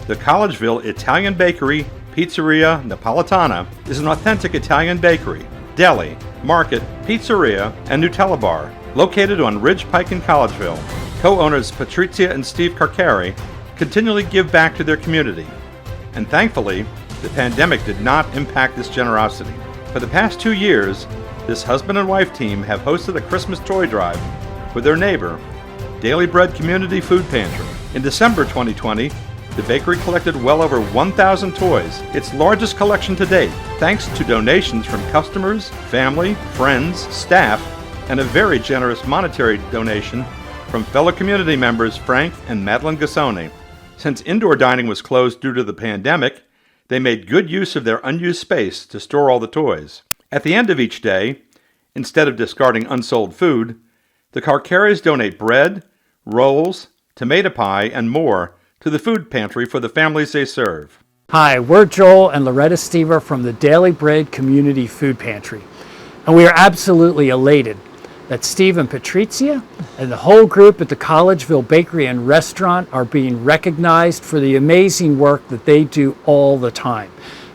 The Collegeville Italian Bakery, Pizzeria Napoletana is an authentic Italian bakery, deli, market, pizzeria, and Nutella bar located on Ridge Pike in Collegeville. Co-owners Patrizia and Steve Carcari continually give back to their community, and thankfully, the pandemic did not impact this generosity. For the past 2 years, this husband and wife team have hosted a Christmas toy drive with their neighbor, Daily Bread Community Food Pantry. In December 2020, the bakery collected well over 1,000 toys, its largest collection to date, thanks to donations from customers, family, friends, staff, and a very generous monetary donation from fellow community members Frank and Madeline Gassone. Since indoor dining was closed due to the pandemic, they made good use of their unused space to store all the toys. At the end of each day, instead of discarding unsold food, the Carcaris donate bread, rolls, tomato pie, and more to the food pantry for the families they serve. Hi, we're Joel and Loretta Stever from the Daily Bread Community Food Pantry, and we are absolutely elated that Steve and Patrizia and the whole group at the Collegeville Bakery and Restaurant are being recognized for the amazing work that they do all the time.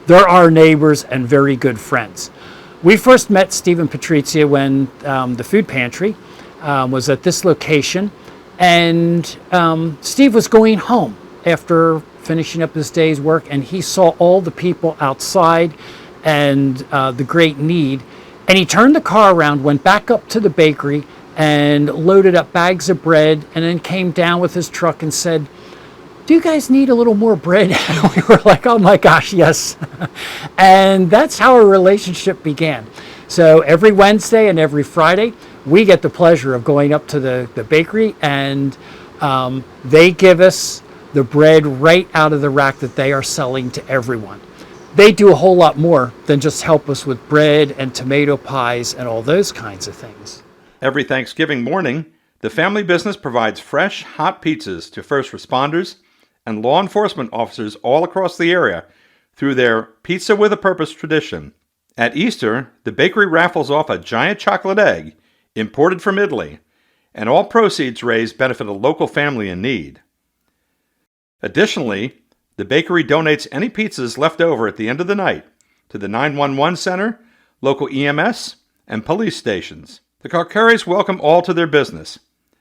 They're our neighbors and very good friends. We first met Steve and Patrizia when the food pantry was at this location, and Steve was going home after finishing up his day's work, and he saw all the people outside and the great need. And he turned the car around, went back up to the bakery and loaded up bags of bread, and then came down with his truck and said, "Do you guys need a little more bread?" And we were like, "Oh my gosh, yes." And that's how our relationship began. So every Wednesday and every Friday, we get the pleasure of going up to the bakery, and they give us the bread right out of the rack that they are selling to everyone. They do a whole lot more than just help us with bread and tomato pies and all those kinds of things. Every Thanksgiving morning, the family business provides fresh, hot pizzas to first responders and law enforcement officers all across the area through their Pizza with a Purpose tradition. At Easter, the bakery raffles off a giant chocolate egg imported from Italy, and all proceeds raised benefit a local family in need. Additionally, the bakery donates any pizzas left over at the end of the night to the 911 center, local EMS, and police stations. The Carcaris welcome all to their business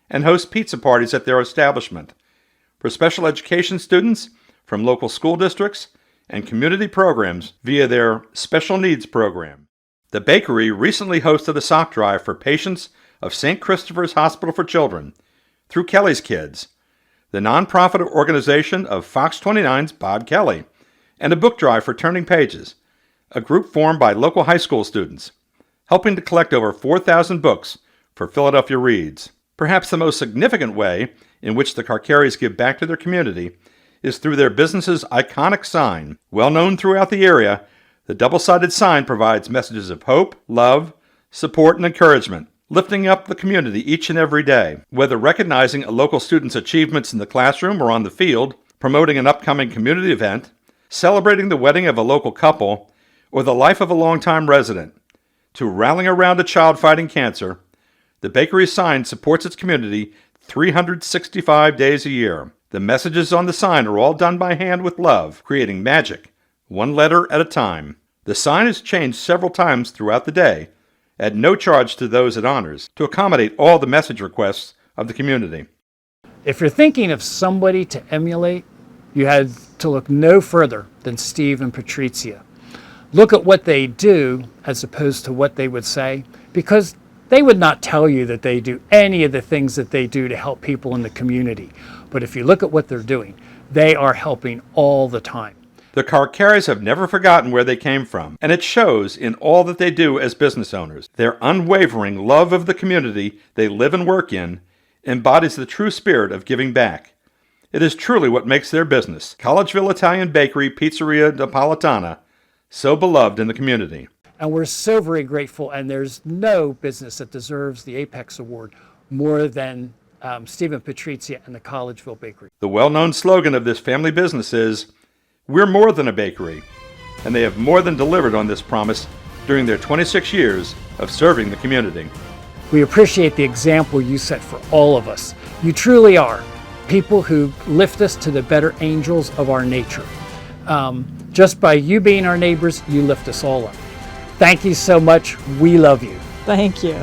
and host pizza parties at their establishment for special education students from local school districts and community programs via their special needs program. The bakery recently hosted a sock drive for patients of St. Christopher's Hospital for Children through Kelly's Kids, the nonprofit organization of Fox 29's Bob Kelly, and a book drive for Turning Pages, a group formed by local high school students, helping to collect over 4,000 books for Philadelphia Reads. Perhaps the most significant way in which the Carcaris give back to their community is through their business's iconic sign. Well known throughout the area, the double-sided sign provides messages of hope, love, support, and encouragement, lifting up the community each and every day. Whether recognizing a local student's achievements in the classroom or on the field, promoting an upcoming community event, celebrating the wedding of a local couple, or the life of a longtime resident, to rallying around a child fighting cancer, the bakery's sign supports its community 365 days a year. The messages on the sign are all done by hand with love, creating magic, one letter at a time. The sign is changed several times throughout the day, at no charge to those it honors, to accommodate all the message requests of the community. If you're thinking of somebody to emulate, you have to look no further than Steve and Patrizia. Look at what they do as opposed to what they would say, because they would not tell you that they do any of the things that they do to help people in the community. But if you look at what they're doing, they are helping all the time. The Carcaris have never forgotten where they came from, and it shows in all that they do as business owners. Their unwavering love of the community they live and work in embodies the true spirit of giving back. It is truly what makes their business, Collegeville Italian Bakery Pizzeria Napoletana, so beloved in the community. And we're so very grateful, and there's no business that deserves the Apex Award more than Steve and Patrizia and the Collegeville Bakery. The well-known slogan of this family business is, "We're more than a bakery," and they have more than delivered on this promise during their 26 years of serving the community. We appreciate the example you set for all of us. You truly are people who lift us to the better angels of our nature. Just by you being our neighbors, you lift us all up. Thank you so much. We love you. Thank you.